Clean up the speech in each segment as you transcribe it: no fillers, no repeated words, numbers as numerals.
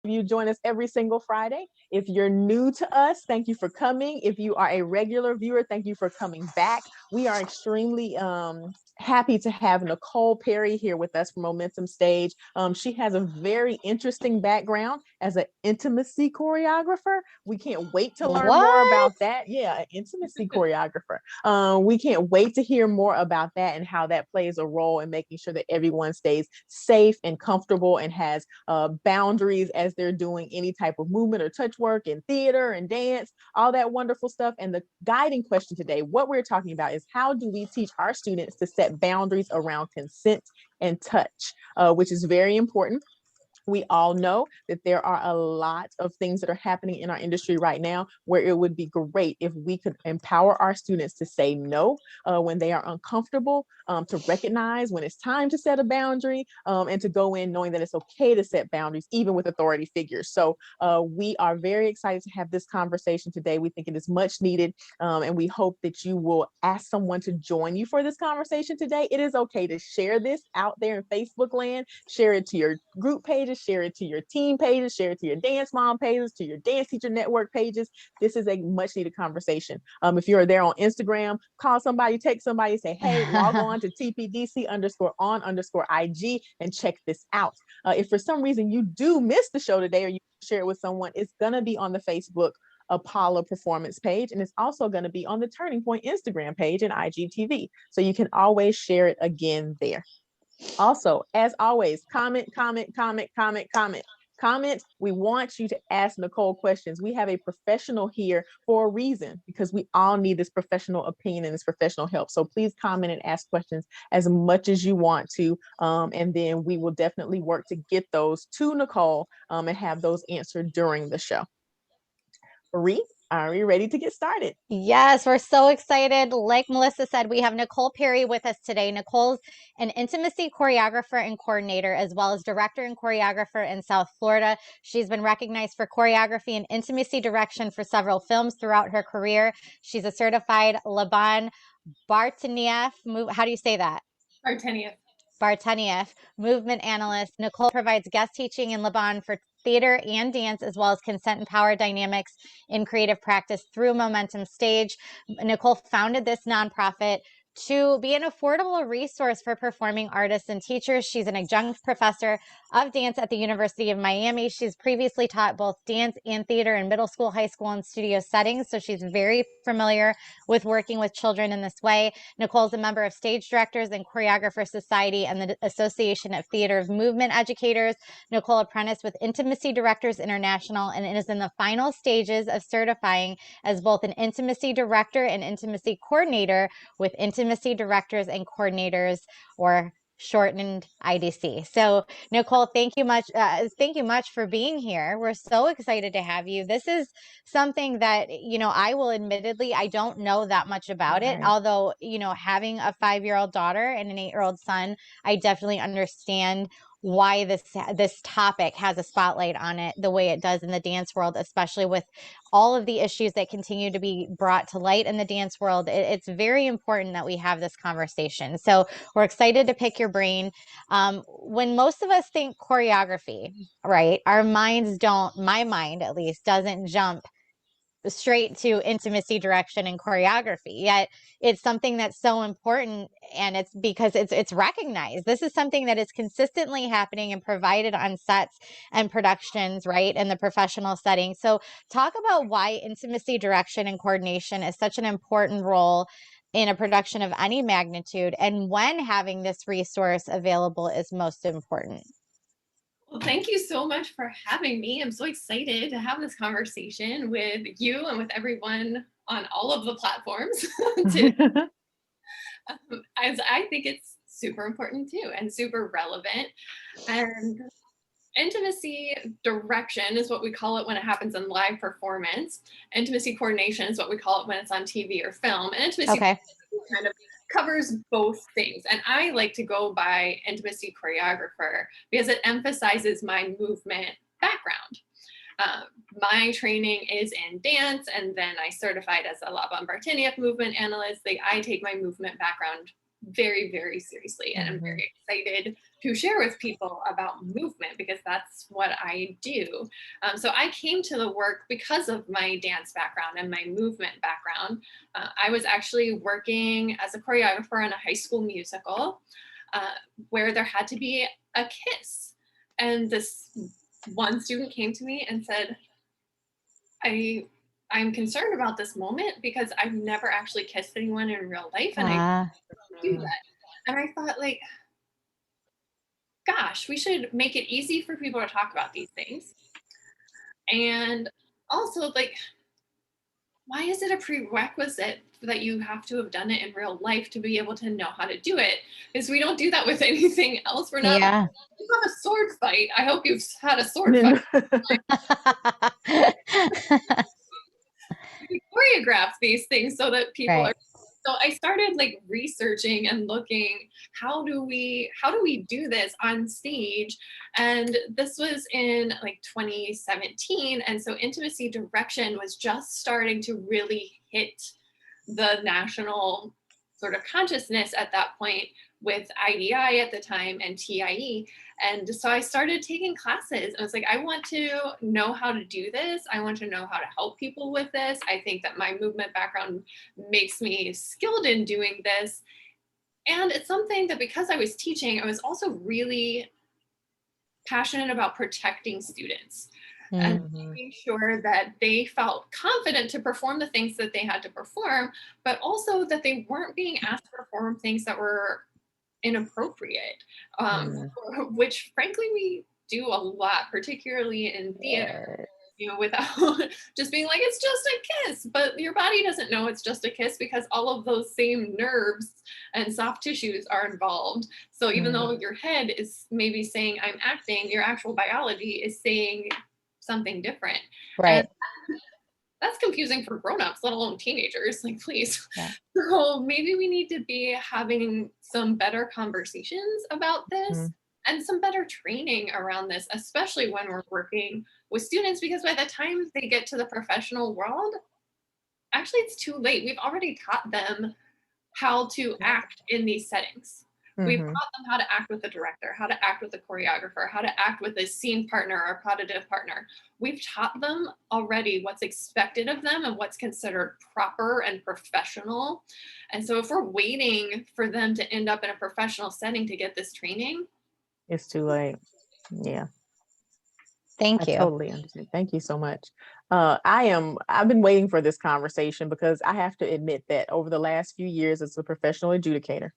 you join us every single Friday. If you're new to us, thank you for coming. If you are a regular viewer, thank you for coming back. We are extremely happy to have Nicole Perry here with us from Momentum Stage. She has a very interesting background as an intimacy choreographer. We can't wait to learn more about that. Yeah, an intimacy choreographer. We can't wait to hear more about that and how that plays a role in making sure that everyone stays safe and comfortable and has boundaries as they're doing any type of movement or touch work in theater and dance, all that wonderful stuff. And the guiding question today, what we're talking about is how do we teach our students to set boundaries around consent and touch, which is very important. We all know that there are a lot of things that are happening in our industry right now where it would be great if we could empower our students to say no when they are uncomfortable, to recognize when it's time to set a boundary, and to go in knowing that it's okay to set boundaries, even with authority figures. So we are very excited to have this conversation today. We think it is much needed, and we hope that you will ask someone to join you for this conversation today. It is okay to share this out there in Facebook land, share it to your group pages, share it to your team pages, share it to your dance mom pages, to your dance teacher network pages. This is a much needed conversation. If you're there on Instagram, call somebody, text somebody, say, hey, log on to TPDC_on_IG and check this out. If for some reason you do miss the show today or you share it with someone, it's going to be on the Facebook Apollo Performance page, and it's also going to be on the Turning Point Instagram page and IGTV. So you can always share it again there. Also, as always, comment. We want you to ask Nicole questions. We have a professional here for a reason, because we all need this professional opinion and this professional help. So please comment and ask questions as much as you want to. And then we will definitely work to get those to Nicole and have those answered during the show. Marie, are we ready to get started? Yes, we're so excited. Like Melissa said, we have Nicole Perry with us today. Nicole's an intimacy choreographer and coordinator, as well as director and choreographer in South Florida. She's been recognized for choreography and intimacy direction for several films throughout her career. She's a certified Laban Bartanieff. How do you say that? Bartanieff movement analyst. Nicole provides guest teaching in Laban for theater and dance, as well as consent and power dynamics in creative practice through Momentum Stage. Nicole founded this nonprofit to be an affordable resource for performing artists and teachers. She's an adjunct professor of dance at the University of Miami. She's previously taught both dance and theater in middle school, high school, and studio settings, so she's very familiar with working with children in this way. Nicole's a member of Stage Directors and Choreographer Society and the Association of Theater of Movement Educators. Nicole apprenticed with Intimacy Directors International and is in the final stages of certifying as both an intimacy director and intimacy coordinator with Intimacy Directors and Coordinators, or shortened IDC. So Nicole, thank you much for being here. We're so excited to have you. This is something that, I will admittedly, I don't know that much about it. Although, having a 5-year-old daughter and an 8-year-old son, I definitely understand why this topic has a spotlight on it the way it does in the dance world, especially with all of the issues that continue to be brought to light in the dance world. It's very important that we have this conversation. So we're excited to pick your brain. When most of us think choreography, right, my mind at least, doesn't jump straight to intimacy direction and choreography, yet it's something that's so important, and it's because it's recognized. This is something that is consistently happening and provided on sets and productions, right, in the professional setting. So talk about why intimacy direction and coordination is such an important role in a production of any magnitude, and when having this resource available is most important. Well, thank you so much for having me. I'm so excited to have this conversation with you and with everyone on all of the platforms. As I think it's super important too, and super relevant. And intimacy direction is what we call it when it happens in live performance. Intimacy coordination is what we call it when it's on TV or film. And intimacy kind of covers both things. And I like to go by intimacy choreographer because it emphasizes my movement background. My training is in dance, and then I certified as a Laban Bartanieff movement analyst. I take my movement background very, very seriously. And I'm very excited to share with people about movement because that's what I do. So I came to the work because of my dance background and my movement background. I was actually working as a choreographer in a high school musical where there had to be a kiss. And this one student came to me and said, I'm concerned about this moment because I've never actually kissed anyone in real life and I do that. And I thought, like, gosh, we should make it easy for people to talk about these things. And also, like, why is it a prerequisite that you have to have done it in real life to be able to know how to do it? Because we don't do that with anything else. We're not, Yeah. you have a sword fight. I hope you've had a sword fight. We choreograph these things so that people Right. are. So I started like researching and looking, how do we do this on stage? And this was in like 2017. And so intimacy direction was just starting to really hit the national sort of consciousness at that point with IDI at the time and TIE. And so I started taking classes. I was like, I want to know how to do this. I want to know how to help people with this. I think that my movement background makes me skilled in doing this. And it's something that because I was teaching, I was also really passionate about protecting students and making sure that they felt confident to perform the things that they had to perform, but also that they weren't being asked to perform things that were inappropriate, which frankly we do a lot, particularly in theater. You know, without just being like, it's just a kiss, but your body doesn't know it's just a kiss because all of those same nerves and soft tissues are involved. So even though your head is maybe saying I'm acting, your actual biology is saying something different. Right. And that's confusing for grown-ups, let alone teenagers. Like, please. Yeah. So maybe we need to be having some better conversations about this and some better training around this, especially when we're working with students, because by the time they get to the professional world, actually it's too late. We've already taught them how to act in these settings. We've taught them how to act with the director, how to act with the choreographer, how to act with a scene partner or prodigative partner. We've taught them already what's expected of them and what's considered proper and professional. And so if we're waiting for them to end up in a professional setting to get this training, it's too late. Yeah. Thank I you. totally understand. Thank you so much. I've been waiting for this conversation because I have to admit that over the last few years as a professional adjudicator,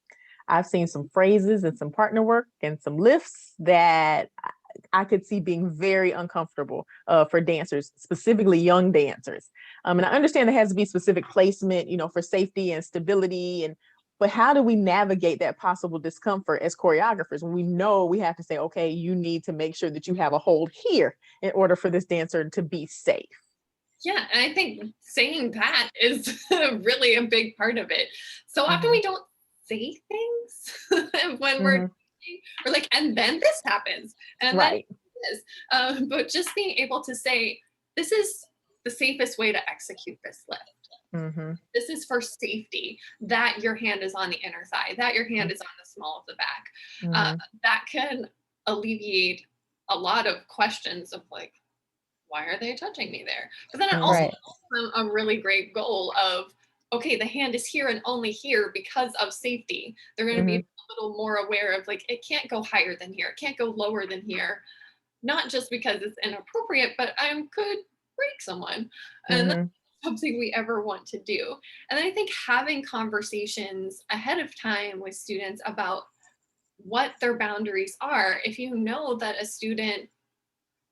I've seen some phrases and some partner work and some lifts that I could see being very uncomfortable for dancers, specifically young dancers. And I understand there has to be specific placement, you know, for safety and stability. But how do we navigate that possible discomfort as choreographers when we know we have to say, okay, you need to make sure that you have a hold here in order for this dancer to be safe? Yeah, and I think saying that is really a big part of it. So often we don't say things when we're like, and then this happens, and Right. then this. But just being able to say, this is the safest way to execute this lift. This is for safety, that your hand is on the inner thigh, that your hand is on the small of the back. That can alleviate a lot of questions of like, why are they touching me there? But then it also gives them a really great goal of, okay, the hand is here and only here because of safety. They're going to be a little more aware of like, it can't go higher than here. It can't go lower than here. Not just because it's inappropriate, but I could break someone. And that's something we ever want to do. And I think having conversations ahead of time with students about what their boundaries are, if you know that a student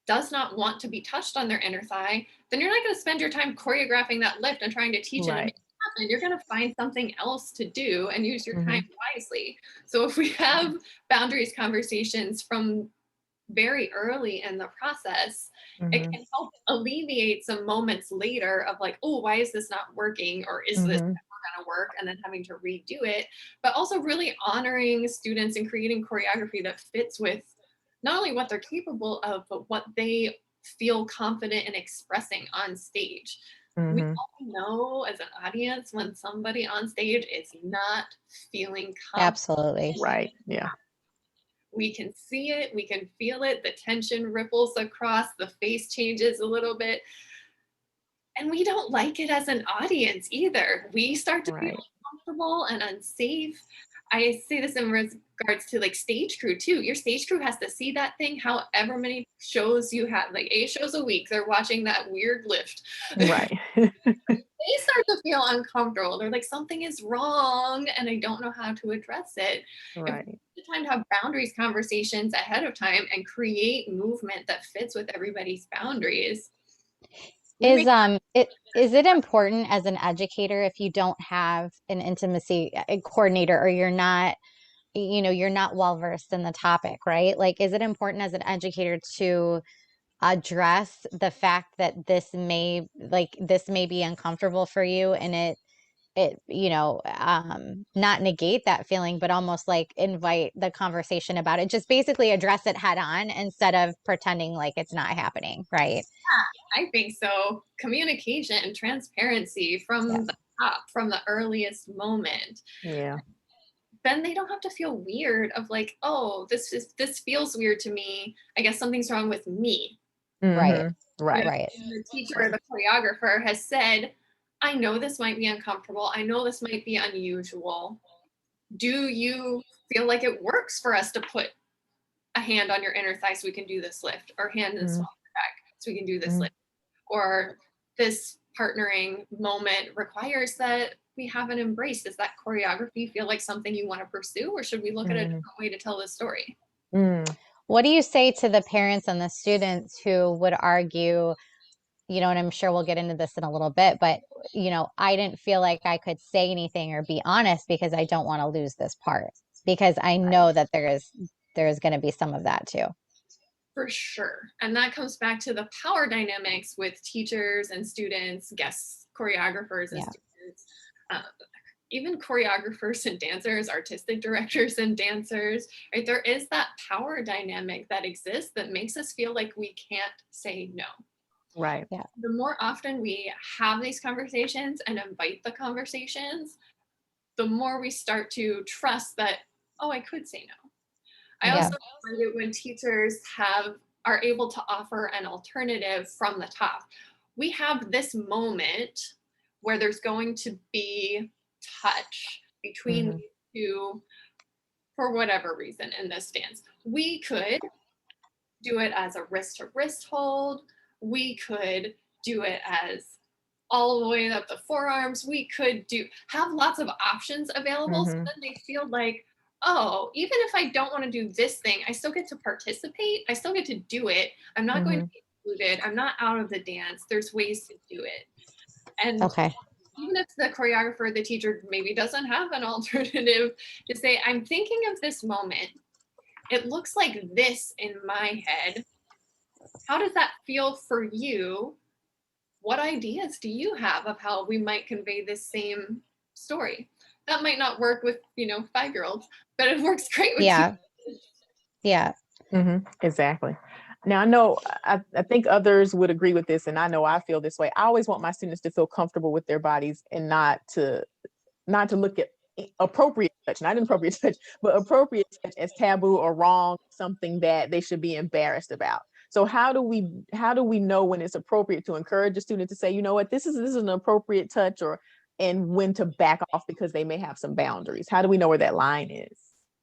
does not want to be touched on their inner thigh, then you're not going to spend your time choreographing that lift and trying to teach it and make it happen. You're going to find something else to do and use your time wisely. So if we have boundaries conversations from very early in the process, it can help alleviate some moments later of like, oh, why is this not working? Or is this never going to work? And then having to redo it, but also really honoring students and creating choreography that fits with not only what they're capable of, but what they feel confident in expressing on stage. We Mm-hmm. all know as an audience when somebody on stage is not feeling confident. Absolutely. Right. Yeah. We can see it, we can feel it, the tension ripples across, the face changes a little bit. And we don't like it as an audience either. We start to feel Right. uncomfortable and unsafe. I say this in regards to like stage crew too. Your stage crew has to see that thing however many shows you have, like 8 shows a week. They're watching that weird lift. Right. They start to feel uncomfortable. They're like, something is wrong and I don't know how to address it. If we Right. take the time to have boundaries conversations ahead of time and create movement that fits with everybody's boundaries, we make Is it important as an educator if you don't have an intimacy coordinator, or you're not, you're not well versed in the topic, right? Like, is it important as an educator to address the fact that this may be uncomfortable for you, and not negate that feeling, but almost like invite the conversation about it, just basically address it head on instead of pretending like it's not happening, right? I think so. Communication and transparency from the top, from the earliest moment. Yeah. Then they don't have to feel weird of like, oh, this feels weird to me. I guess something's wrong with me. Right. Mm-hmm. Right. Right. The teacher or Right. the choreographer has said, I know this might be uncomfortable. I know this might be unusual. Do you feel like it works for us to put a hand on your inner thigh so we can do this lift, or hand in the small of your back so we can do this lift? Or this partnering moment requires that we have an embrace. Does that choreography feel like something you want to pursue, or should we look at a different way to tell this story? Mm-hmm. What do you say to the parents and the students who would argue, and I'm sure we'll get into this in a little bit, but, I didn't feel like I could say anything or be honest because I don't want to lose this part, because I know that there is going to be some of that too. For sure. And that comes back to the power dynamics with teachers and students, guest choreographers and students, uh, even choreographers and dancers, artistic directors and dancers, right? There is that power dynamic that exists that makes us feel like we can't say no. Right. Yeah. The more often we have these conversations and invite the conversations, the more we start to trust that, oh, I could say no. I also find it when teachers are able to offer an alternative from the top. We have this moment where there's going to be touch between Mm-hmm. the two for whatever reason in this dance. We could do it as a wrist to wrist hold. We could do it as all the way up the forearms. We could have lots of options available. So Mm-hmm. then they feel like, oh, even if I don't want to do this thing, I still get to participate. I still get to do it. I'm not going to be excluded. I'm not out of the dance. There's ways to do it. And Okay. even if the choreographer, the teacher maybe doesn't have an alternative, to say, I'm thinking of this moment. It looks like this in my head. How does that feel for you? What ideas do you have of how we might convey this same story? That might not work with 5-year-olds, but it works great with Yeah. Yeah. Mm-hmm. Exactly. Now, I know, I think others would agree with this, and I know I feel this way. I always want my students to feel comfortable with their bodies and not to look at appropriate touch, not inappropriate touch, but appropriate touch as taboo or wrong, something that they should be embarrassed about. So how do we know when it's appropriate to encourage a student to say, you know what, this is an appropriate touch, and when to back off because they may have some boundaries? How do we know where that line is?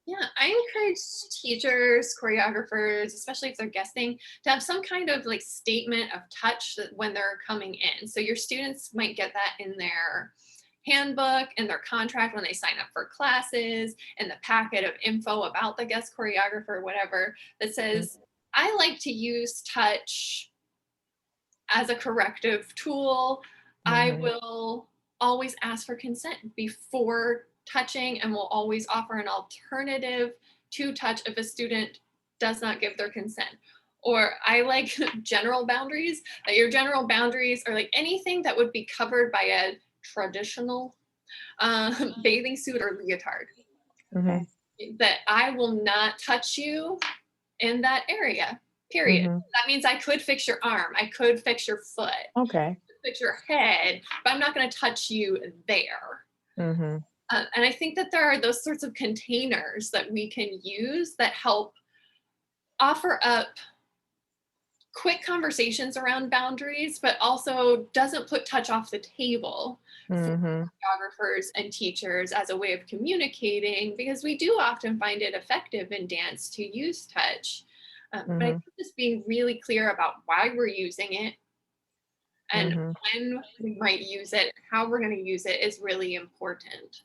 Yeah, I encourage teachers, choreographers, especially if they're guesting, to have some kind of like statement of touch when they're coming in. So your students might get that in their handbook and their contract when they sign up for classes, and the packet of info about the guest choreographer, whatever, that says, I like to use touch as a corrective tool. I will always ask for consent before touching, and will always offer an alternative to touch if a student does not give their consent. Or I like general boundaries, that your general boundaries are like anything that would be covered by a traditional bathing suit or leotard. Mm-hmm. That I will not touch you in that area, period. Mm-hmm. That means I could fix your arm, I could fix your foot. Okay. at your head, but I'm not going to touch you there. Mm-hmm. And I think that there are those sorts of containers that we can use that help offer up quick conversations around boundaries, but also doesn't put touch off the table for choreographers and teachers as a way of communicating, because we do often find it effective in dance to use touch. But I think just being really clear about why we're using it and when we might use it, how we're going to use it is really important.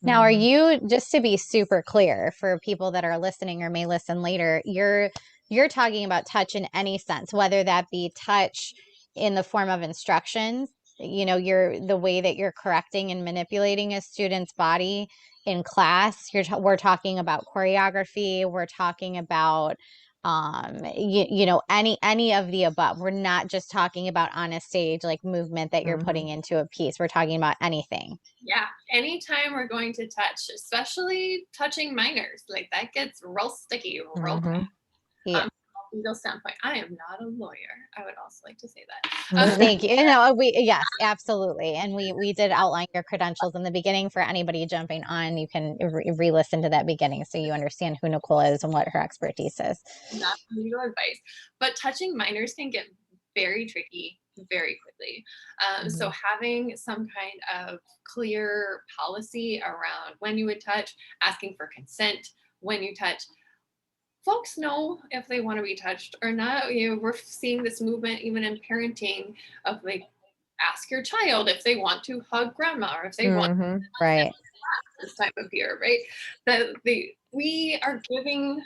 Now, are you, just to be super clear for people that are listening or may listen later, you're talking about touch in any sense, whether that be touch in the form of instructions, you're the way that you're correcting and manipulating a student's body in class. We're talking about choreography. We're talking about any of the above. We're not just talking about on a stage, like movement that you're putting into a piece. We're talking about anything. Yeah, anytime we're going to touch, especially touching minors, like that gets real sticky real quick. Yeah. From a legal standpoint, I am not a lawyer. I would also like to say that. Thank you. Yes, absolutely. And we did outline your credentials in the beginning. For anybody jumping on, you can re-listen to that beginning so you understand who Nicole is and what her expertise is. Not legal advice, but touching minors can get very tricky very quickly. So having some kind of clear policy around when you would touch, asking for consent when you touch. Folks know if they want to be touched or not. We're seeing this movement even in parenting of like, ask your child if they want to hug grandma or if they want to right this time of year, right? We are giving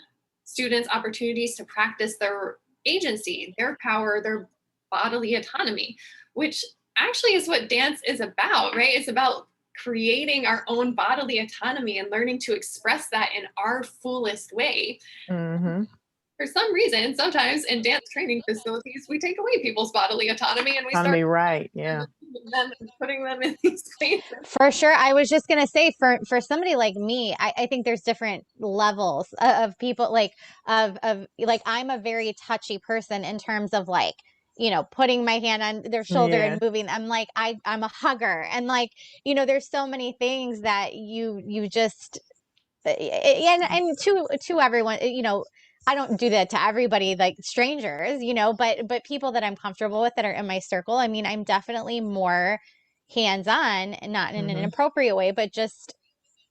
students opportunities to practice their agency, their power, their bodily autonomy, which actually is what dance is about, right? It's about creating our own bodily autonomy and learning to express that in our fullest way. For some reason, sometimes in dance training facilities, we take away people's bodily autonomy and we start putting them in these spaces. For sure. I was just going to say, for somebody like me, I think there's different levels of people, like I'm a very touchy person in terms of like, putting my hand on their shoulder and moving. I'm like, I'm a hugger. And like, there's so many things that you just, and to everyone, I don't do that to everybody, like strangers, but people that I'm comfortable with that are in my circle. I mean, I'm definitely more hands-on, not in an inappropriate way, but just,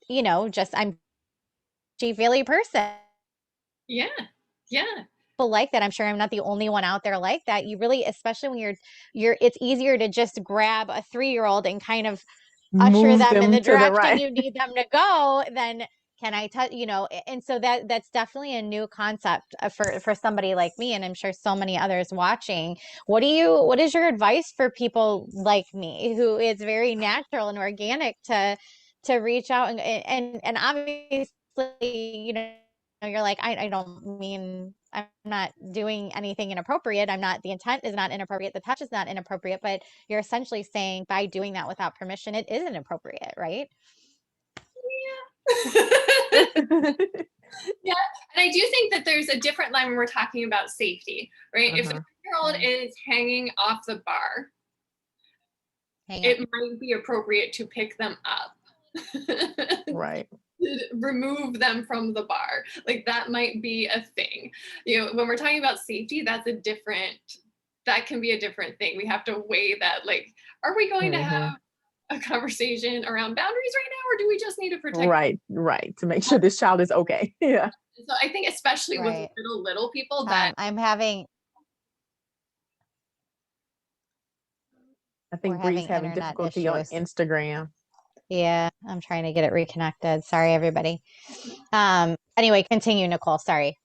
I'm a feely person. Yeah. People like that. I'm sure I'm not the only one out there like that. You really, especially when it's easier to just grab a 3-year-old and kind of usher them in the direction you need them to go than can I touch, and so that's definitely a new concept for somebody like me. And I'm sure so many others watching. What is your advice for people like me who is very natural and organic to reach out and obviously, you're like, I don't mean, I'm not doing anything inappropriate. The intent is not inappropriate. The touch is not inappropriate, but you're essentially saying by doing that without permission, it is inappropriate, right? Yeah. Yeah. And I do think that there's a different line when we're talking about safety, right? If a 3-year-old is hanging off the bar, it might be appropriate to pick them up. Right. Remove them from the bar. Like that might be a thing. When we're talking about safety, that can be a different thing. We have to weigh that, like, are we going to have a conversation around boundaries right now, or do we just need to protect right to make sure this child is okay? Yeah. So I think especially with little people that I'm having I think Bree's having difficulty on Instagram. Yeah, I'm trying to get it reconnected. Sorry, everybody. Anyway, continue, Nicole. Sorry.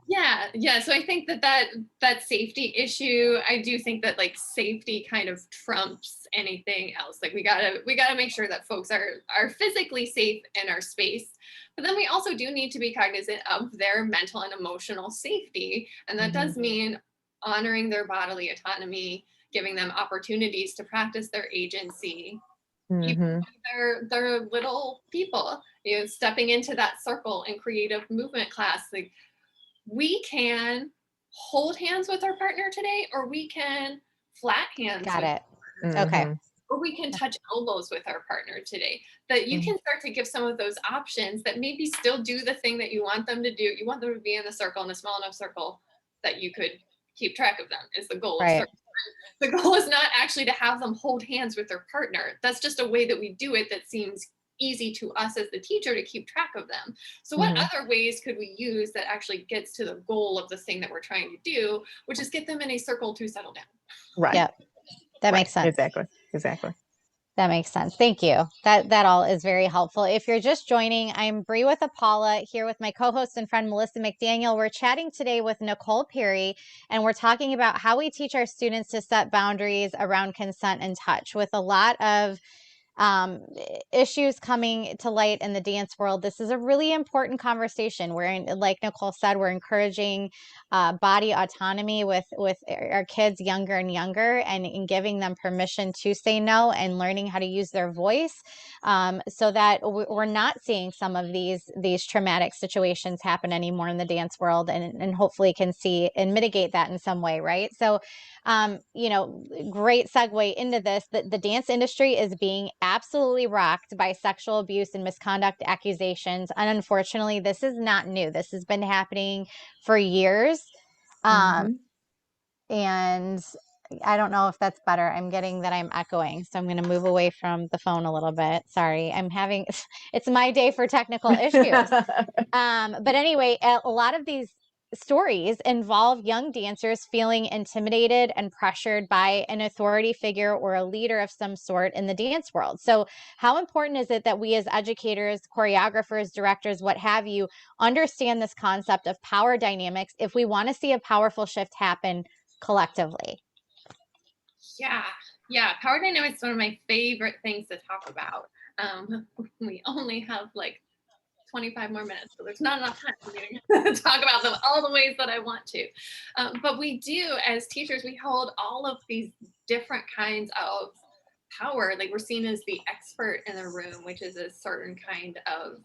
Yeah. So I think that safety issue, I do think that like safety kind of trumps anything else. Like we gotta make sure that folks are physically safe in our space, but then we also do need to be cognizant of their mental and emotional safety, and that does mean honoring their bodily autonomy, giving them opportunities to practice their agency. They're little people, stepping into that circle in creative movement class. Like we can hold hands with our partner today, or we can flat hands with our partner Okay. Or we can touch elbows with our partner today. That you can start to give some of those options that maybe still do the thing that you want them to do. You want them to be in the circle, in a small enough circle that you could keep track of them is the goal of Right. circle. The goal is not actually to have them hold hands with their partner. That's just a way that we do it that seems easy to us as the teacher to keep track of them. So what other ways could we use that actually gets to the goal of the thing that we're trying to do, which is get them in a circle to settle down? Right. Yep. That makes sense. Exactly. That makes sense. Thank you. That all is very helpful. If you're just joining, I'm Bree with Apala here with my co-host and friend Melissa McDaniel. We're chatting today with Nicole Perry, and we're talking about how we teach our students to set boundaries around consent and touch. With a lot of issues coming to light in the dance world, this is a really important conversation. Like Nicole said, we're encouraging body autonomy with our kids younger and younger, and giving them permission to say no and learning how to use their voice, so that we're not seeing some of these traumatic situations happen anymore in the dance world, and hopefully can see and mitigate that in some way, right? So great segue into this. The dance industry is being absolutely rocked by sexual abuse and misconduct accusations. And unfortunately, this is not new. This has been happening for years. And I don't know if that's better. I'm getting that I'm echoing. So I'm going to move away from the phone a little bit. Sorry. It's my day for technical issues. But anyway, a lot of these stories involve young dancers feeling intimidated and pressured by an authority figure or a leader of some sort in the dance world. So how important is it that we as educators, choreographers, directors, what have you, understand this concept of power dynamics if we want to see a powerful shift happen collectively? Yeah. Power dynamics is one of my favorite things to talk about. We only have like 25 more minutes, so there's not enough time for me to talk about them all the ways that I want to. But we do, as teachers, we hold all of these different kinds of power. Like we're seen as the expert in the room, which is a certain kind of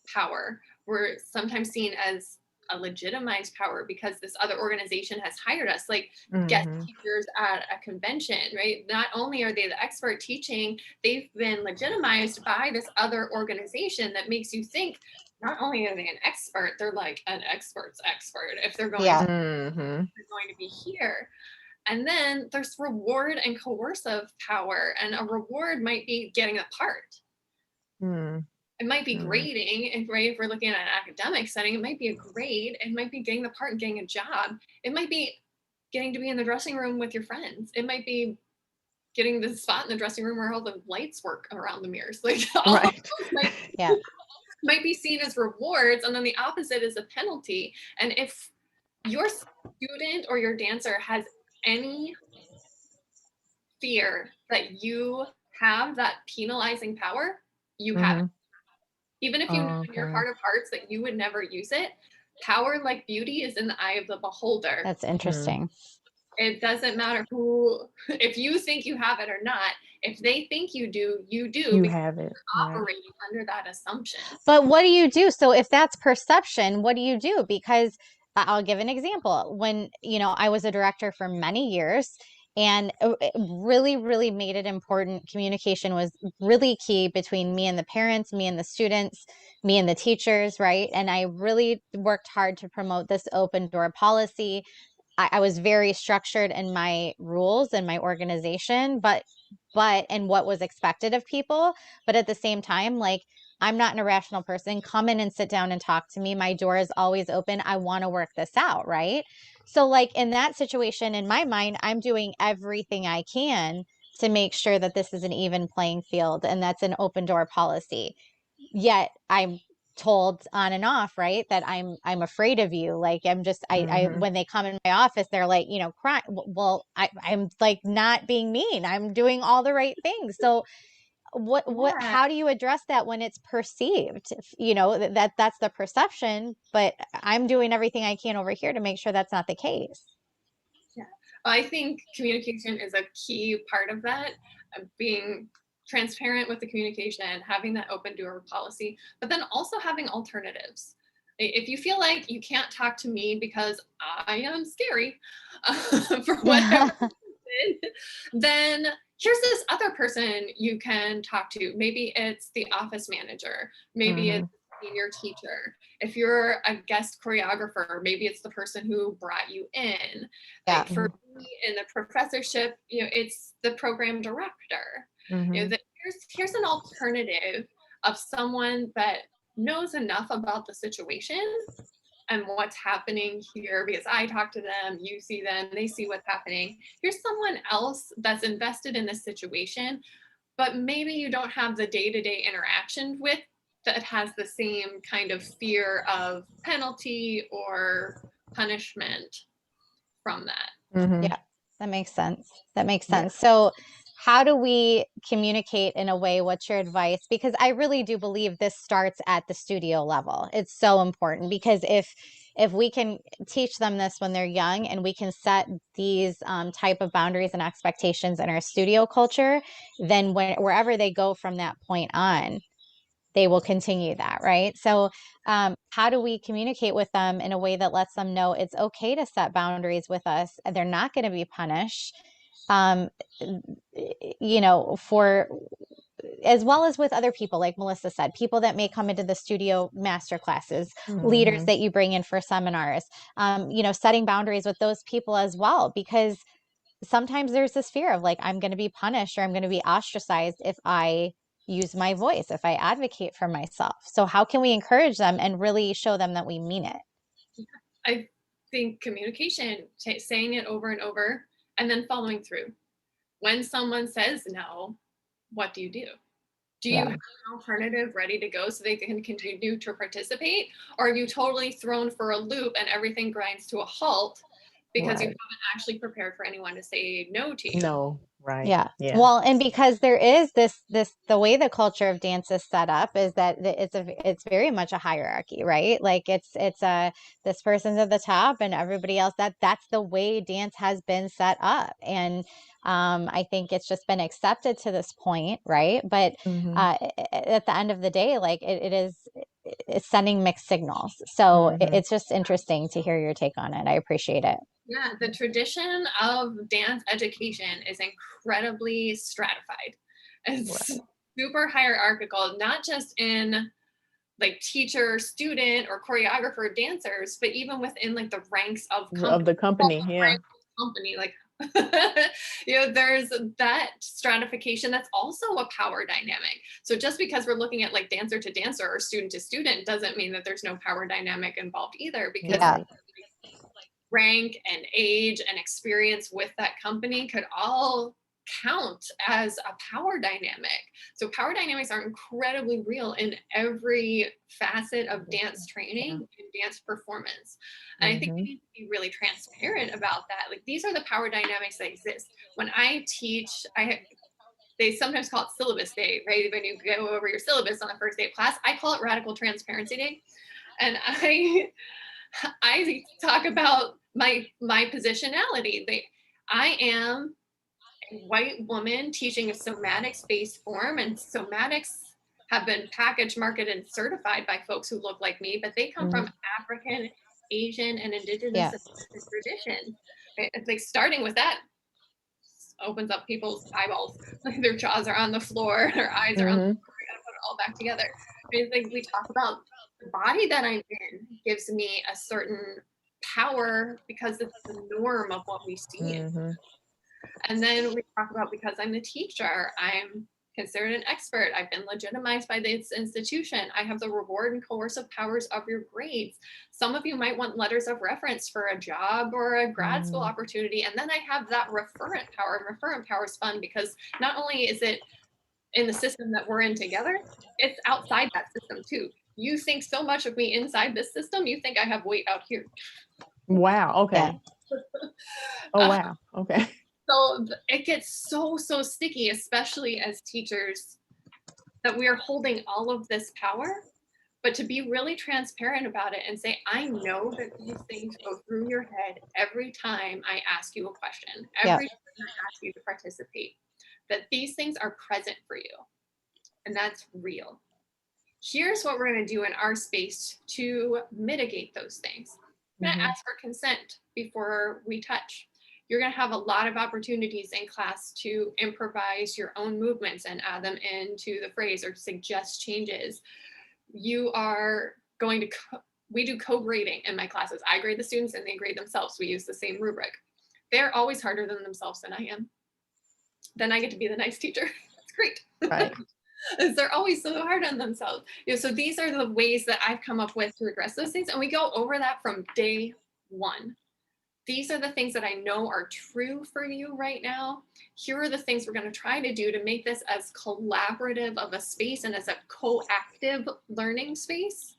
power. We're sometimes seen as a legitimized power because this other organization has hired us, like guest teachers at a convention, right? Not only are they the expert teaching, they've been legitimized by this other organization that makes you think not only are they an expert, they're like an expert's expert if they're going, they're going to be here. And then there's reward and coercive power, and a reward might be getting a part. It might be grading, right? If we're looking at an academic setting, it might be a grade. It might be getting the part and getting a job. It might be getting to be in the dressing room with your friends. It might be getting the spot in the dressing room where all the lights work around the mirrors. Like all of those might be seen as rewards, and then the opposite is a penalty. And if your student or your dancer has any fear that you have that penalizing power, you have it. Even if you know in your heart of hearts that you would never use it, power, like beauty, is in the eye of the beholder. That's interesting. It doesn't matter if you think you have it or not. If they think you do, you do. You have it. You're operating under that assumption. But what do you do? So if that's perception, what do you do? Because I'll give an example. When, I was a director for many years, and it really, really made it important. Communication was really key between me and the parents, me and the students, me and the teachers, right? And I really worked hard to promote this open door policy. I was very structured in my rules and my organization, but and what was expected of people. But at the same time, like, I'm not an irrational person. Come in and sit down and talk to me. My door is always open. I want to work this out, right? So like in that situation, in my mind, I'm doing everything I can to make sure that this is an even playing field, and that's an open door policy. Yet I'm told on and off, right, that I'm afraid of you. Like I'm just I when they come in my office, they're like, crying. Well, I'm like not being mean. I'm doing all the right things. So how do you address that when it's perceived? That's the perception, but I'm doing everything I can over here to make sure that's not the case. Yeah, I think communication is a key part of that, being transparent with the communication, having that open door policy, but then also having alternatives. If you feel like you can't talk to me because I am scary for whatever reason, then here's this other person you can talk to. Maybe it's the office manager, maybe it's a senior teacher. If you're a guest choreographer, maybe it's the person who brought you in. Yeah. Like for me in the professorship, it's the program director. Here's an alternative of someone that knows enough about the situation and what's happening here, because I talk to them, you see them, they see what's happening. Here's someone else that's invested in this situation, but maybe you don't have the day-to-day interaction with, that has the same kind of fear of penalty or punishment from that. Yeah, that makes sense. That makes sense. So how do we communicate in a way? What's your advice? Because I really do believe this starts at the studio level. It's so important, because if we can teach them this when they're young, and we can set these type of boundaries and expectations in our studio culture, then wherever they go from that point on, they will continue that, right? So how do we communicate with them in a way that lets them know it's okay to set boundaries with us, and they're not going to be punished, for, as well as with other people, like Melissa said, people that may come into the studio master classes, leaders that you bring in for seminars, setting boundaries with those people as well, because sometimes there's this fear of like, I'm going to be punished or I'm going to be ostracized if I use my voice, if I advocate for myself. So how can we encourage them and really show them that we mean it? I think communication, saying it over and over, and then following through. When someone says no, what do you do? Do you have an alternative ready to go so they can continue to participate? Or are you totally thrown for a loop and everything grinds to a halt because you haven't actually prepared for anyone to say no to you? No, right. Yeah. Well, and because there is the way the culture of dance is set up is that it's very much a hierarchy, right? Like it's this person's at the top and everybody else, that's the way dance has been set up. And I think it's just been accepted to this point, right? But at the end of the day, like it's sending mixed signals. So it's just interesting to hear your take on it. I appreciate it. Yeah, the tradition of dance education is incredibly stratified. It's super hierarchical, not just in like teacher, student, or choreographer, dancers, but even within like the ranks of the company. Yeah. Company, like there's that stratification that's also a power dynamic. So just because we're looking at like dancer to dancer or student to student doesn't mean that there's no power dynamic involved either, because rank and age and experience with that company could all count as a power dynamic. So power dynamics are incredibly real in every facet of dance training and dance performance. And I think we need to be really transparent about that. Like these are the power dynamics that exist. When I teach, they sometimes call it syllabus day, right? When you go over your syllabus on the first day of class, I call it radical transparency day. And I talk about my positionality. I am a white woman teaching a somatics-based form, and somatics have been packaged, marketed, and certified by folks who look like me, but they come from African, Asian, and Indigenous traditions. Right? It's like starting with that opens up people's eyeballs. Like their jaws are on the floor, their eyes are on the floor. We gotta put it all back together. It's like we talk about the body that I'm in gives me a certain power because it's the norm of what we see. And then we talk about, because I'm the teacher, I'm considered an expert. I've been legitimized by this institution. I have the reward and coercive powers of your grades. Some of you might want letters of reference for a job or a grad school opportunity. And then I have that referent power. And referent power is fun because not only is it in the system that we're in together, it's outside that system too. You think so much of me inside this system, you think I have weight out here. Wow. Okay. Oh, wow. Okay. So it gets so sticky, especially as teachers, that we are holding all of this power, but to be really transparent about it and say, I know that these things go through your head every time I ask you a question, every time I ask you to participate, that these things are present for you. And that's real. Here's what we're going to do in our space to mitigate those things. I'm going to ask for consent before we touch. You're going to have a lot of opportunities in class to improvise your own movements and add them into the phrase or suggest changes. You are going to, we do co-grading in my classes. I grade the students and they grade themselves. We use the same rubric. They're always harder than themselves than I am. Then I get to be the nice teacher. That's great. Right. They're always so hard on themselves. So these are the ways that I've come up with to address those things. And we go over that from day one. These are the things that I know are true for you right now. Here are the things we're going to try to do to make this as collaborative of a space and as a co-active learning space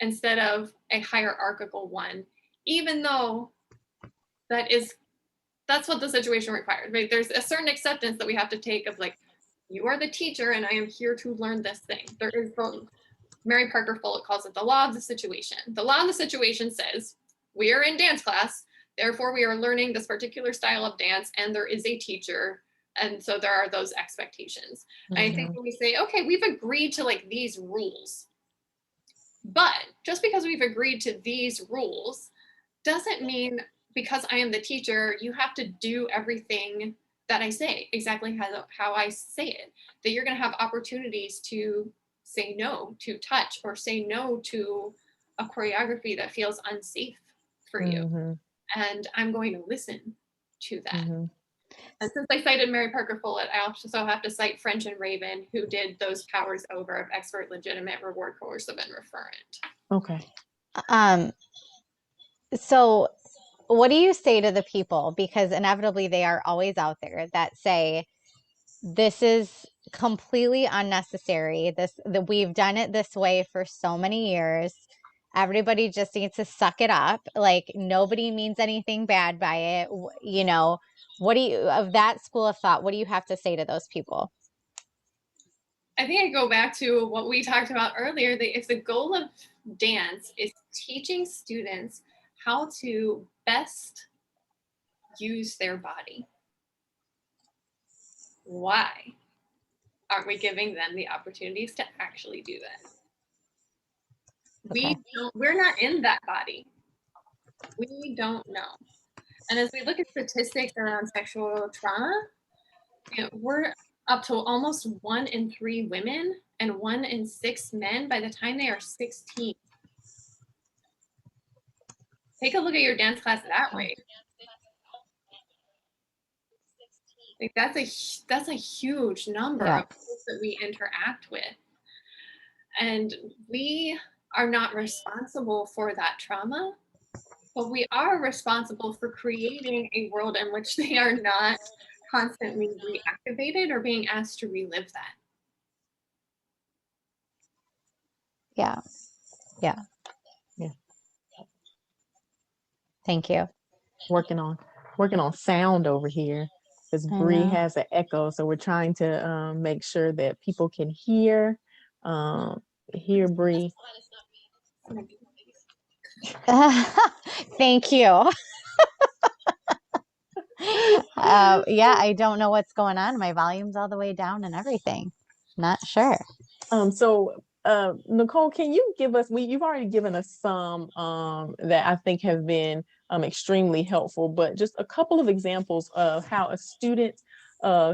instead of a hierarchical one, even though that's what the situation required, right? There's a certain acceptance that we have to take of like, you are the teacher and I am here to learn this thing. There is Mary Parker Follett calls it the law of the situation. The law of the situation says we are in dance class, therefore we are learning this particular style of dance and there is a teacher. And so there are those expectations. Mm-hmm. I think when we say, okay, we've agreed to like these rules, but just because we've agreed to these rules doesn't mean because I am the teacher, you have to do everything that I say, exactly how I say it, that you're going to have opportunities to say no to touch or say no to a choreography that feels unsafe for you. Mm-hmm. And I'm going to listen to that. Mm-hmm. And since I cited Mary Parker Follett, I also have to cite French and Raven, who did those powers over of expert, legitimate, reward, coercive, and referent. Okay. So what do you say to the people? Because inevitably they are always out there that say, this is completely unnecessary. We've done it this way for so many years. Everybody just needs to suck it up. Like nobody means anything bad by it. You know, of that school of thought, what do you have to say to those people? I think I go back to what we talked about earlier, that if the goal of dance is teaching students how to best use their body, why aren't we giving them the opportunities to actually do that? Okay. We're not in that body. We don't know. And as we look at statistics around sexual trauma, we're up to almost 1 in 3 women and 1 in 6 men by the time they are 16. Take a look at your dance class that way. Like that's a huge number of folks that we interact with. And we are not responsible for that trauma, but we are responsible for creating a world in which they are not constantly reactivated or being asked to relive that. Yeah. Yeah. Yeah. Thank you. Working on sound over here because Bree has an echo, so we're trying to make sure that people can hear Bree. Thank you. Yeah, I don't know what's going on. My volume's all the way down and everything. Not sure. So Nicole, can you give us, you've already given us some that I think have been extremely helpful, but just a couple of examples of how a student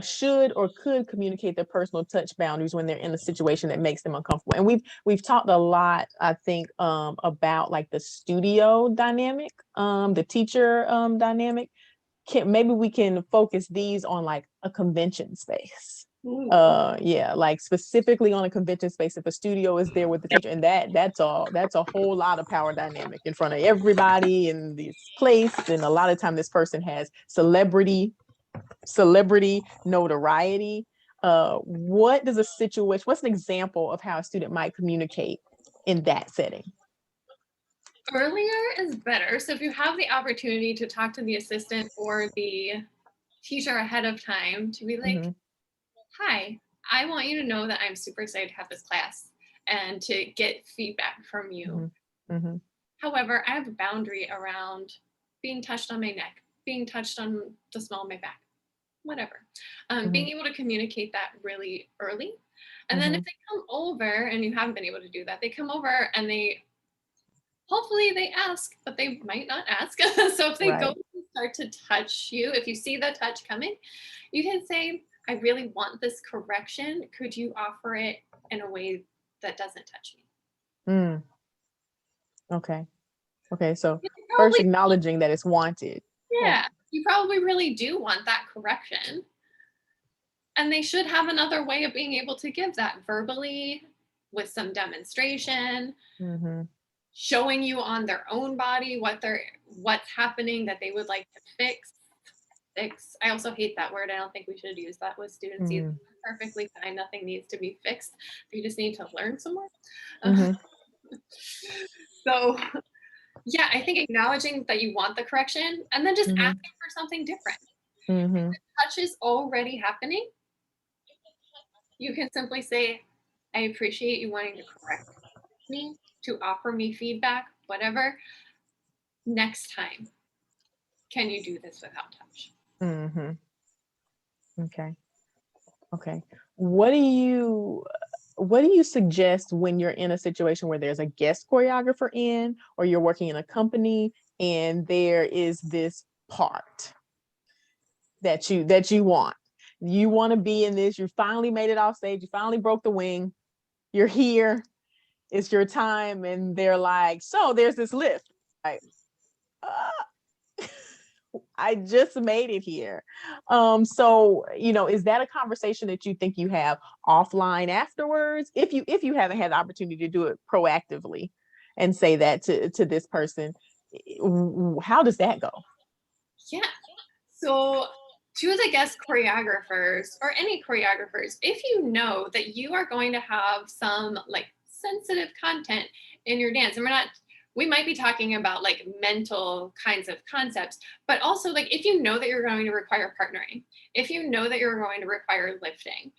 should or could communicate their personal touch boundaries when they're in a situation that makes them uncomfortable. And we've talked a lot, I think, about like the studio dynamic, the teacher dynamic. Maybe we can focus these on like a convention space. Yeah, like specifically on a convention space, if a studio is there with the teacher, and that's a whole lot of power dynamic in front of everybody in this place. And a lot of time this person has celebrity notoriety. What's an example of how a student might communicate in that setting? Earlier is better. So if you have the opportunity to talk to the assistant or the teacher ahead of time to be like, hi, I want you to know that I'm super excited to have this class and to get feedback from you. Mm-hmm. However, I have a boundary around being touched on my neck, being touched on the small of my back, whatever. Being able to communicate that really early. And then if they come over and you haven't been able to do that, they come over and hopefully they ask, but they might not ask. So if they go to the start to touch you, if you see the touch coming, you can say, I really want this correction. Could you offer it in a way that doesn't touch me? Mm. Okay. Okay. So You first probably, acknowledging that it's wanted. yeah, you probably really do want that correction. And they should have another way of being able to give that verbally with some demonstration, Mm-hmm. showing you on their own body what's happening that they would like to fix. I also hate that word. I don't think we should use that with students either. Mm-hmm. Perfectly fine. Nothing needs to be fixed. They just need to learn some more. Mm-hmm. So yeah, I think acknowledging that you want the correction and then just Mm-hmm. asking for something different. Mm-hmm. Touch is already happening. You can simply say, I appreciate you wanting to correct me, to offer me feedback, whatever. Next time, can you do this without touch? Mm-hmm. Okay. Okay. What do you suggest when you're in a situation where there's a guest choreographer in, or you're working in a company and there is this part that you want? You want to be in this, you finally made it off stage, you finally broke the wing, you're here, it's your time, and they're like, so there's this lift. Like, I just made it here. So, is that a conversation that you think you have offline afterwards? If you haven't had the opportunity to do it proactively and say that to this person, how does that go? Yeah. So, to the guest choreographers or any choreographers, if you know that you are going to have some like sensitive content in your dance, and we might be talking about like mental kinds of concepts, but also like if you know that you're going to require partnering, if you know that you're going to require lifting,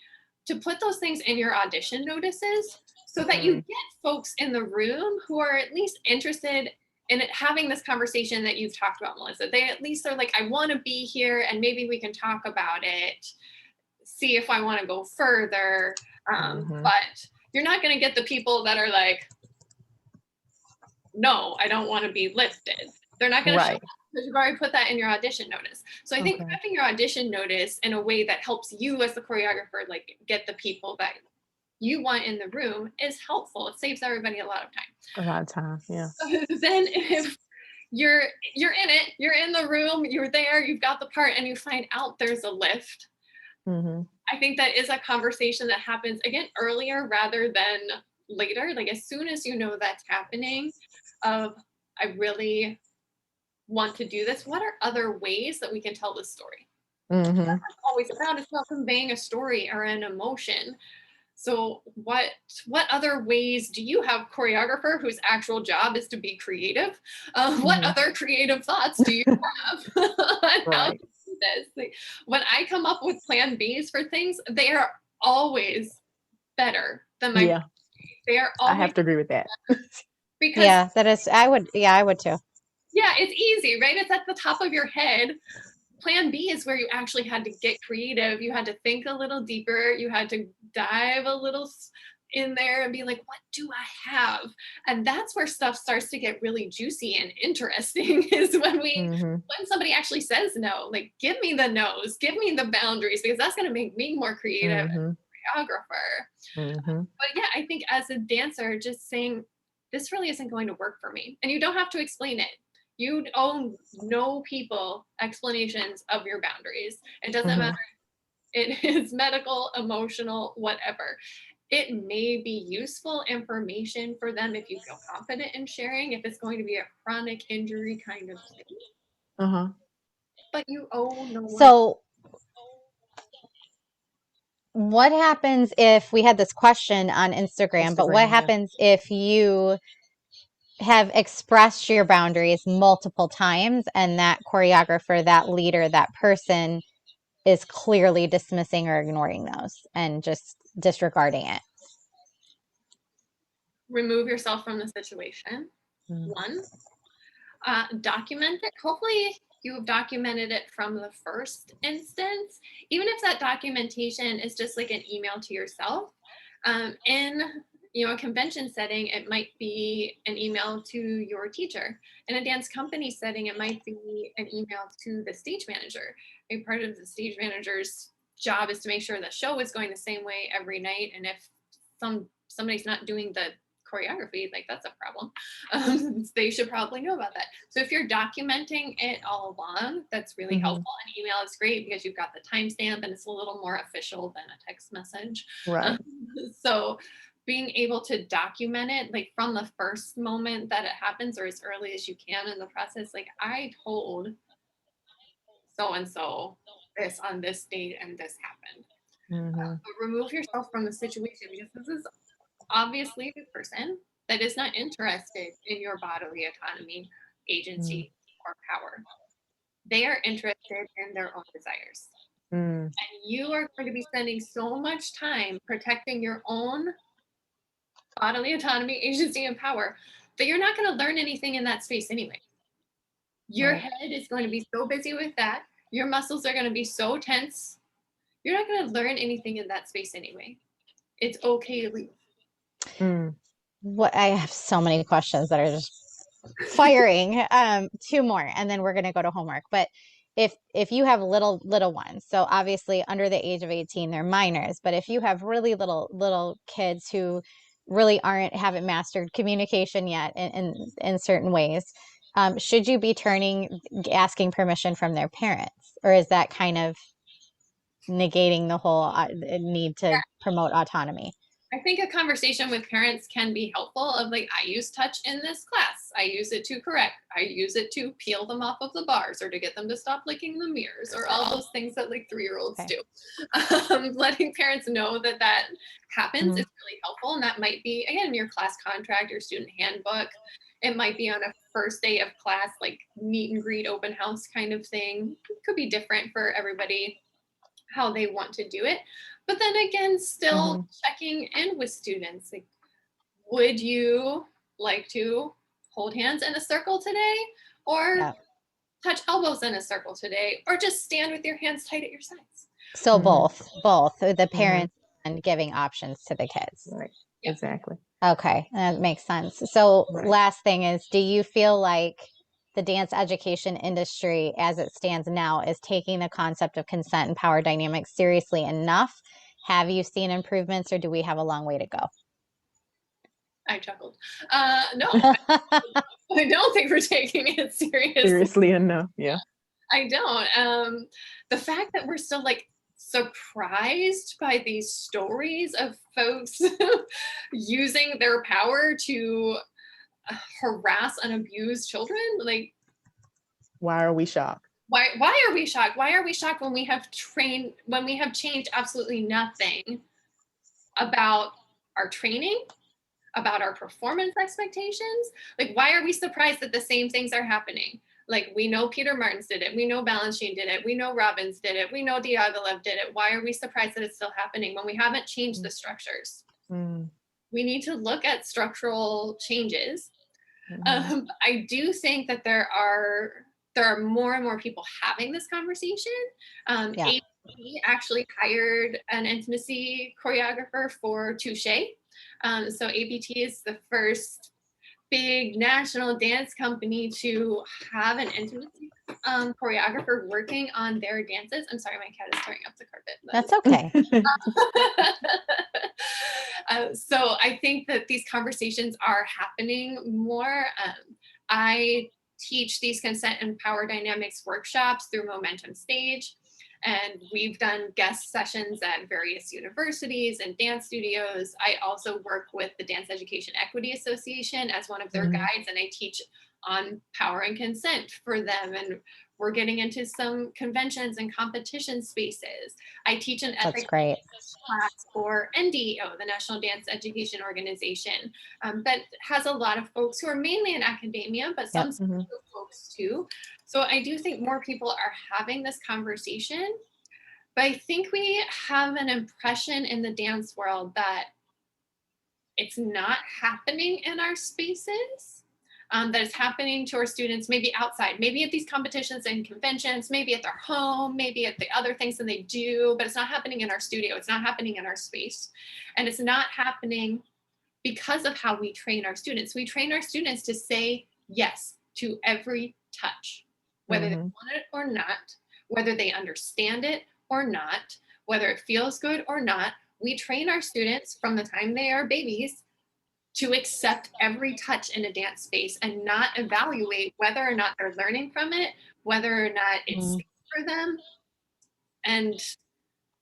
to put those things in your audition notices so that you get folks in the room who are at least interested in having this conversation that you've talked about, Melissa. They at least are like, I want to be here and maybe we can talk about it, see if I want to go further. But you're not going to get the people that are like, no, I don't want to be lifted. They're not going to show up because you've already put that in your audition notice. So I think prepping your audition notice in a way that helps you as the choreographer, like get the people that you want in the room is helpful. It saves everybody a lot of time. A lot of time, yeah. Then if you're in it, you're in the room, you're there, you've got the part, and you find out there's a lift. I think that is a conversation that happens again earlier rather than later. Like as soon as you know that's happening, I really want to do this. What are other ways that we can tell this story? It's not always about, it's about conveying a story or an emotion. So what other ways do you have, choreographer whose actual job is to be creative? What other creative thoughts do you have on how to do this? Like, when I come up with plan Bs for things, they are always better than my. They are always. I have to agree with that. Because that is, I would too. Yeah, it's easy, right? It's at the top of your head. Plan B is where you actually had to get creative. You had to think a little deeper. You had to dive a little in there and be like, what do I have? And that's where stuff starts to get really juicy and interesting is when when somebody actually says no, like give me the no's, give me the boundaries, because that's going to make me more creative as a choreographer. But yeah, I think as a dancer, just saying, this really isn't going to work for me. And you don't have to explain it. You owe no people explanations of your boundaries. It doesn't matter. It is medical, emotional, whatever. It may be useful information for them if you feel confident in sharing, if it's going to be a chronic injury kind of thing. But you owe no one. So what happens if we had this question on Instagram, but what happens if you have expressed your boundaries multiple times and that choreographer, that leader, that person is clearly dismissing or ignoring those and just disregarding it? Remove yourself from the situation. One, document it. Hopefully you have documented it from the first instance, even if that documentation is just like an email to yourself. In a convention setting, it might be an email to your teacher. In a dance company setting, it might be an email to the stage manager. A part of the stage manager's job is to make sure the show is going the same way every night. And if somebody's not doing the choreography, like that's a problem. They should probably know about that. So if you're documenting it all along, that's really helpful. An email is great because you've got the timestamp and it's a little more official than a text message. Right. So being able to document it, like from the first moment that it happens or as early as you can in the process, like I told so-and-so this on this date and this happened. But remove yourself from the situation because this is obviously the person that is not interested in your bodily autonomy, agency, or power. They are interested in their own desires. And you are going to be spending so much time protecting your own bodily autonomy, agency, and power that you're not going to learn anything in that space anyway. Your head is going to be so busy with that. Your muscles are going to be so tense. You're not going to learn anything in that space anyway. It's okay to leave. What I have so many questions that are just firing. Two more, and then we're going to go to homework. But if you have little ones, so obviously under the age of 18, they're minors. But if you have really little kids who really haven't mastered communication yet in certain ways, should you be asking permission from their parents, or is that kind of negating the whole need to promote autonomy? I think a conversation with parents can be helpful of like, I use touch in this class. I use it to correct. I use it to peel them off of the bars or to get them to stop licking the mirrors or all those things that like 3-year-olds do. Letting parents know that happens is really helpful. And that might be, again, your class contract, your student handbook. It might be on a first day of class, like meet and greet, open house kind of thing. It could be different for everybody how they want to do it. But then again, still checking in with students. Like, would you like to hold hands in a circle today? Or touch elbows in a circle today? Or just stand with your hands tight at your sides? So both the parents and giving options to the kids. Right. Yep. Exactly. Okay. That makes sense. So last thing is, do you feel like the dance education industry as it stands now is taking the concept of consent and power dynamics seriously enough? Have you seen improvements, or do we have a long way to go? I chuckled. No, I don't think we're taking it seriously enough. Yeah. I don't. The fact that we're still like surprised by these stories of folks using their power to harass and abuse children, like, why are we shocked? Why are we shocked? Why are we shocked when we have changed absolutely nothing about our training, about our performance expectations? Like, why are we surprised that the same things are happening? Like, we know Peter Martins did it. We know Balanchine did it. We know Robbins did it. We know Diaghilev did it. Why are we surprised that it's still happening when we haven't changed the structures? We need to look at structural changes. I do think that there are more and more people having this conversation. ABT actually hired an intimacy choreographer for Touchy. So ABT is the first big national dance company to have an intimacy choreographer working on their dances. I'm sorry, my cat is tearing up the carpet. That's okay. So I think that these conversations are happening more. I teach these consent and power dynamics workshops through Momentum Stage. And we've done guest sessions at various universities and dance studios. I also work with the Dance Education Equity Association as one of their guides, and I teach on power and consent for them. And we're getting into some conventions and competition spaces. I teach an ethics class for NDEO, the National Dance Education Organization, that has a lot of folks who are mainly in academia, but some folks too. So I do think more people are having this conversation, but I think we have an impression in the dance world that it's not happening in our spaces, that it's happening to our students, maybe outside, maybe at these competitions and conventions, maybe at their home, maybe at the other things that they do, but it's not happening in our studio. It's not happening in our space. And it's not happening because of how we train our students. We train our students to say yes to every touch, whether they want it or not, whether they understand it or not, whether it feels good or not. We train our students from the time they are babies to accept every touch in a dance space and not evaluate whether or not they're learning from it, whether or not it's safe for them. And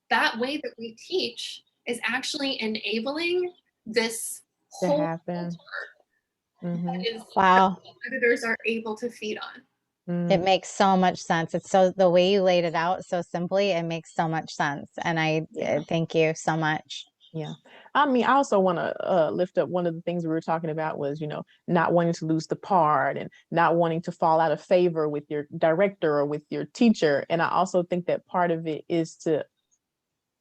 that way that we teach is actually enabling this To whole happen. that is Wow. that editors are able to feed on. It makes so much sense. It's so, the way you laid it out so simply, it makes so much sense. And I thank you so much. Yeah. I mean, I also want to lift up one of the things we were talking about was, you know, not wanting to lose the part and not wanting to fall out of favor with your director or with your teacher. And I also think that part of it is to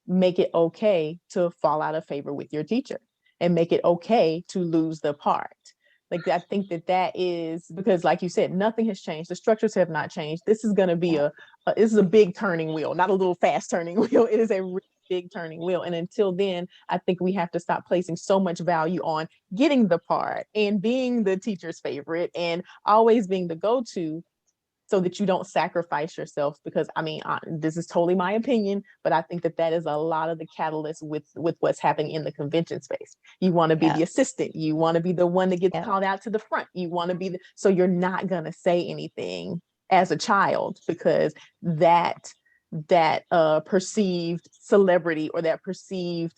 make it okay to fall out of favor with your teacher and make it okay to lose the part. Like, I think that that is because, like you said, nothing has changed. The structures have not changed. This is going to be this is a big turning wheel, not a little fast turning wheel. It is a really big turning wheel. And until then, I think we have to stop placing so much value on getting the part and being the teacher's favorite and always being the go-to, so that you don't sacrifice yourself. Because I mean, this is totally my opinion, but I think that that is a lot of the catalyst with what's happening in the convention space. You want to be the assistant, you want to be the one that gets called out to the front, you want to be so you're not going to say anything as a child because that perceived celebrity or that perceived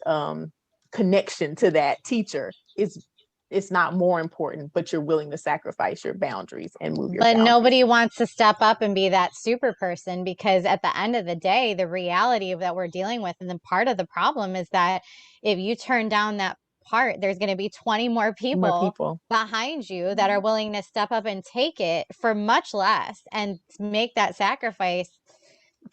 connection to that teacher is, it's not more important, but you're willing to sacrifice your boundaries and move your But boundaries. nobody wants to step up and be that super person, because at the end of the day, the reality of that we're dealing with, and then part of the problem is that if you turn down that part, there's going to be 20 more people behind you that are willing to step up and take it for much less and make that sacrifice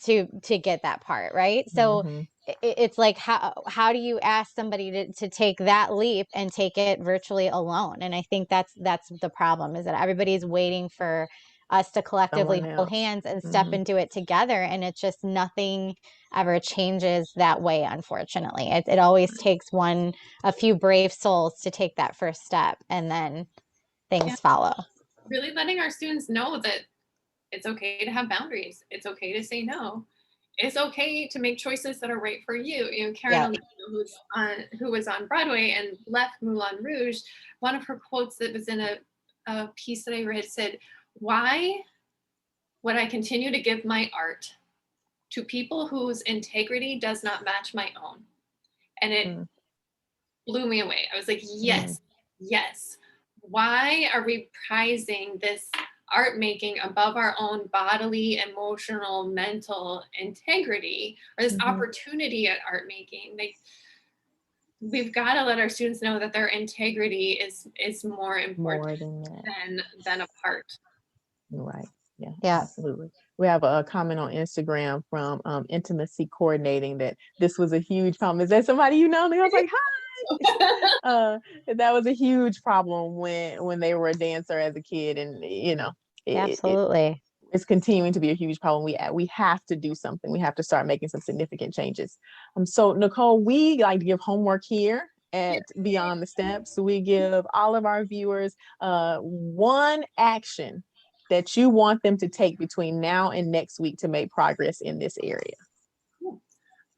to get that part, right? So it's like, how do you ask somebody to take that leap and take it virtually alone? And I think that's the problem, is that everybody's waiting for us to collectively hold hands and step into it together, and it's just nothing ever changes that way, unfortunately. It always takes a few brave souls to take that first step, and then things follow. Really letting our students know that it's okay to have boundaries. It's okay to say no. It's okay to make choices that are right for you. You know, Karen, who was on Broadway and left Moulin Rouge, one of her quotes that was in a piece that I read said, "Why would I continue to give my art to people whose integrity does not match my own?" And it blew me away. I was like, yes, yes. Why are we prizing this art making above our own bodily, emotional, mental integrity, or this opportunity at art making? We've got to let our students know that their integrity is more important than a part. Right. Yeah, absolutely. We have a comment on Instagram from Intimacy Coordinating that this was a huge problem. Is that somebody you know? And I was like, hi. That was a huge problem when they were a dancer as a kid, and you know, it's continuing to be a huge problem. We have to do something. We have to start making some significant changes. So Nicole, we like to give homework here at Beyond the Steps. So we give all of our viewers one action that you want them to take between now and next week to make progress in this area.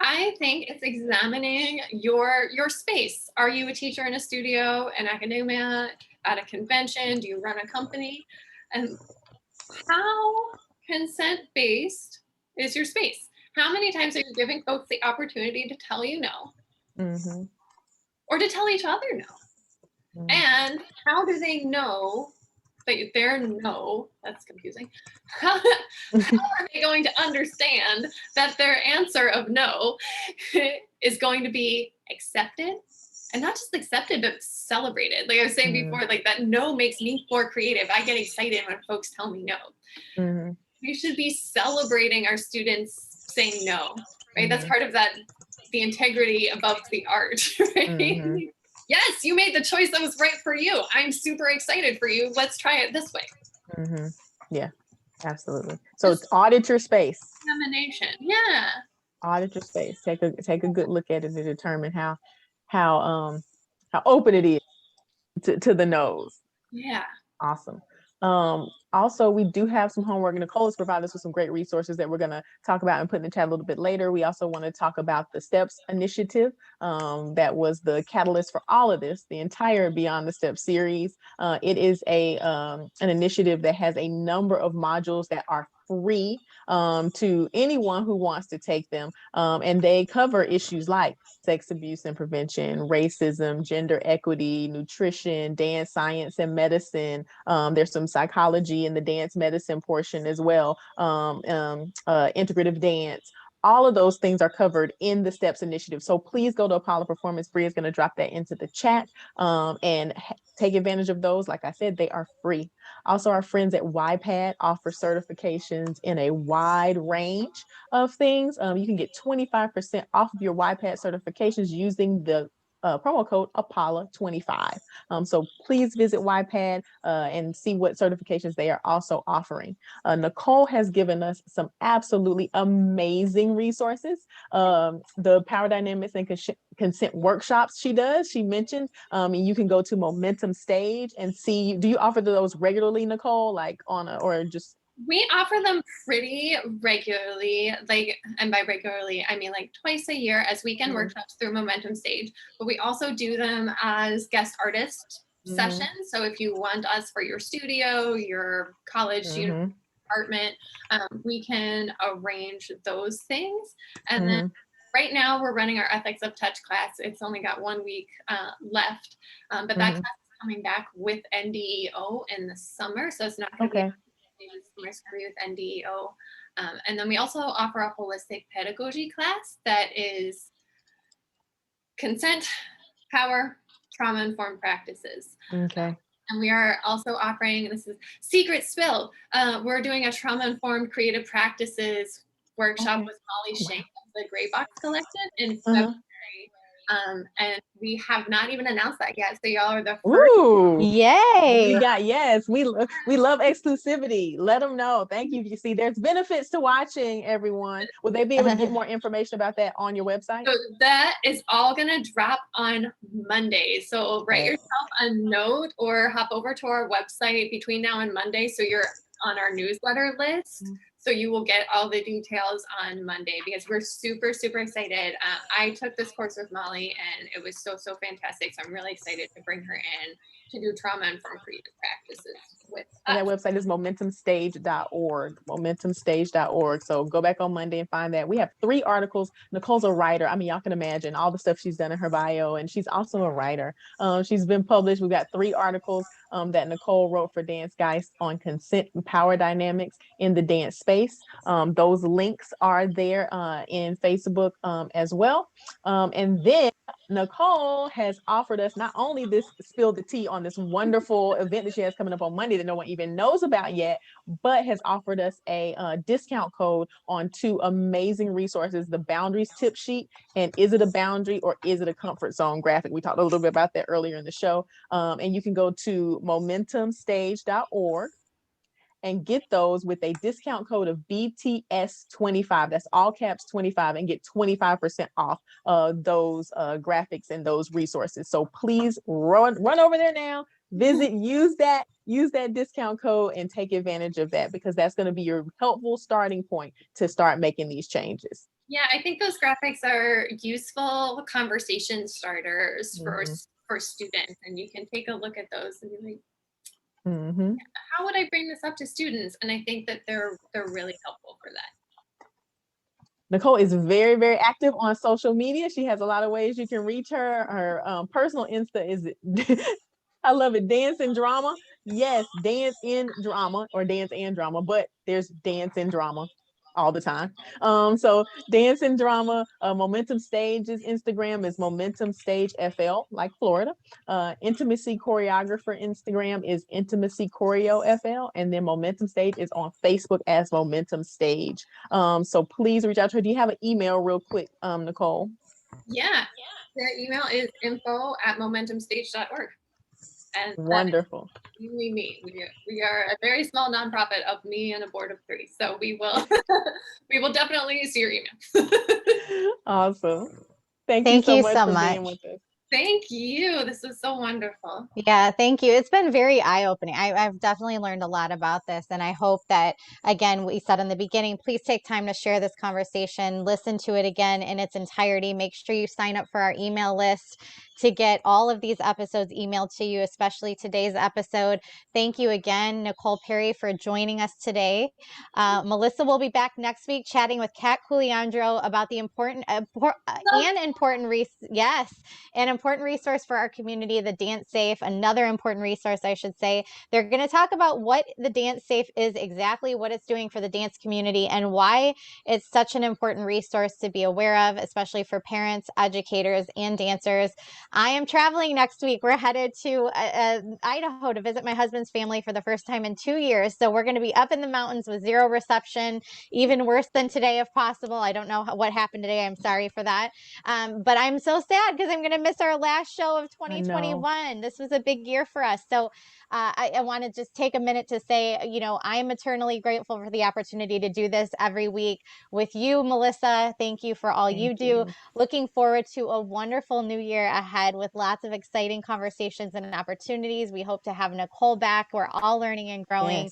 I think it's examining your space. Are you a teacher in a studio, an academia, at a convention? Do you run a company? And how consent-based is your space? How many times are you giving folks the opportunity to tell you no? Or to tell each other no? And how do they know that their no, that's confusing. How are they going to understand that their answer of no is going to be accepted? And not just accepted, but celebrated. Like I was saying before, like that no makes me more creative. I get excited when folks tell me no. We should be celebrating our students saying no, right? That's part of the integrity above the art, right? Yes, you made the choice that was right for you. I'm super excited for you. Let's try it this way. Yeah, absolutely. So it's audit your space. Examination. Audit your space. Take a good look at it to determine how open it is. to the nose. Yeah. Awesome. Also, we do have some homework. Nicole has provided us with some great resources that we're going to talk about and put in the chat a little bit later. We also want to talk about the STEPS initiative. That was the catalyst for all of this, the entire Beyond the Steps series. It is an initiative that has a number of modules that are free to anyone who wants to take them. And they cover issues like sex abuse and prevention, racism, gender equity, nutrition, dance, science, and medicine. There's some psychology in the dance medicine portion as well, integrative dance. All of those things are covered in the STEPS initiative. So please go to Apollo Performance. Bree is going to drop that into the chat and take advantage of those. Like I said, they are free. Also, our friends at YPAD offer certifications in a wide range of things. You can get 25% off of your YPAD certifications using the promo code Apollo25. So please visit YPAD and see what certifications they are also offering. Nicole has given us some absolutely amazing resources. The Power Dynamics and Consent workshops she does, she mentioned, and you can go to Momentum Stage and see. Do you offer those regularly, Nicole, like on or just? We offer them pretty regularly, and by regularly, I mean like twice a year as weekend workshops through Momentum Stage, but we also do them as guest artist sessions. So if you want us for your studio, your college student apartment, we can arrange those things. And then right now we're running our Ethics of Touch class. It's only got 1 week left, but that class is coming back with NDEO in the summer. So it's not going to be with NDEO. And then we also offer a holistic pedagogy class that is consent, power, trauma-informed practices. Okay. And we are also offering, this is secret spill, we're doing a trauma-informed creative practices workshop with Molly Shank of the Gray Box Collective in February. And we have not even announced that yet. So y'all are the first. Ooh, yay! We love exclusivity. Let them know. Thank you. You see, there's benefits to watching, everyone. Will they be able to get more information about that on your website? So that is all going to drop on Monday. So write yourself a note or hop over to our website between now and Monday so you're on our newsletter list. So you will get all the details on Monday because we're super, super excited. I took this course with Molly and it was so, so fantastic. So I'm really excited to bring her in to do trauma-informed creative practices with us. And that website is momentumstage.org, momentumstage.org. So go back on Monday and find that. We have 3 articles. Nicole's a writer. I mean, y'all can imagine all the stuff she's done in her bio, and she's also a writer. She's been published. We've got 3 articles that Nicole wrote for Dance Guys on consent and power dynamics in the dance space. Those links are there in Facebook as well. And then Nicole has offered us not only this spill the tea on this wonderful event that she has coming up on Monday that no one even knows about yet, but has offered us a discount code on 2 amazing resources, the boundaries tip sheet and is it a boundary or is it a comfort zone graphic? We talked a little bit about that earlier in the show. And you can go to momentumstage.org and get those with a discount code of BTS25. That's all caps 25, and get 25% off those graphics and those resources. So please run over there now, visit, use that discount code and take advantage of that, because that's going to be your helpful starting point to start making these changes. Yeah, I think those graphics are useful conversation starters for students, and you can take a look at those and be like, how would I bring this up to students? And I think that they're really helpful for that. Nicole is very, very active on social media. She has a lot of ways you can reach her. Her personal Insta is, I love it, Dance and Drama. Yes, Dance in Drama or Dance and Drama, but there's Dance and Drama all the time. So Dance and Drama, Momentum Stage's Instagram is Momentum Stage FL, like Florida. Intimacy Choreographer Instagram is Intimacy Choreo FL, and then Momentum Stage is on Facebook as Momentum Stage. So please reach out to her. Do you have an email real quick, Nicole? Yeah, their email is info@momentumstage.org. And wonderful. We are a very small nonprofit of me and a board of 3. So we will we will definitely see your email. Awesome. Thank you so much for being with us. Thank you. This was so wonderful. Yeah, thank you. It's been very eye-opening. I've definitely learned a lot about this. And I hope that, again, we said in the beginning, please take time to share this conversation, listen to it again in its entirety. Make sure you sign up for our email list to get all of these episodes emailed to you, especially today's episode. Thank you again, Nicole Perry, for joining us today. Melissa will be back next week chatting with Kat Culiandro about the important resource for our community, the Dance Safe, another important resource, I should say. They're going to talk about what the Dance Safe is exactly, what it's doing for the dance community, and why it's such an important resource to be aware of, especially for parents, educators, and dancers. I am traveling next week. We're headed to Idaho to visit my husband's family for the first time in 2 years. So we're going to be up in the mountains with zero reception, even worse than today if possible. I don't know what happened today. I'm sorry for that. But I'm so sad because I'm going to miss our last show of 2021. This was a big year for us. So I want to just take a minute to say, I am eternally grateful for the opportunity to do this every week with you, Melissa. Thank you for all you do. Looking forward to a wonderful new year ahead with lots of exciting conversations and opportunities. We hope to have Nicole back. We're all learning and growing.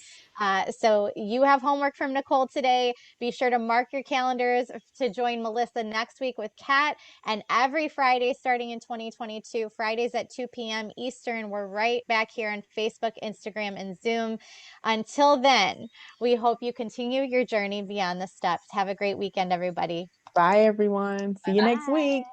So you have homework from Nicole today. Be sure to mark your calendars to join Melissa next week with Kat. And every Friday starting in 2022, Fridays at 2 p.m. Eastern, we're right back here on Facebook, Instagram, and Zoom. Until then, we hope you continue your journey beyond the steps. Have a great weekend, everybody. Bye, everyone. See you next week.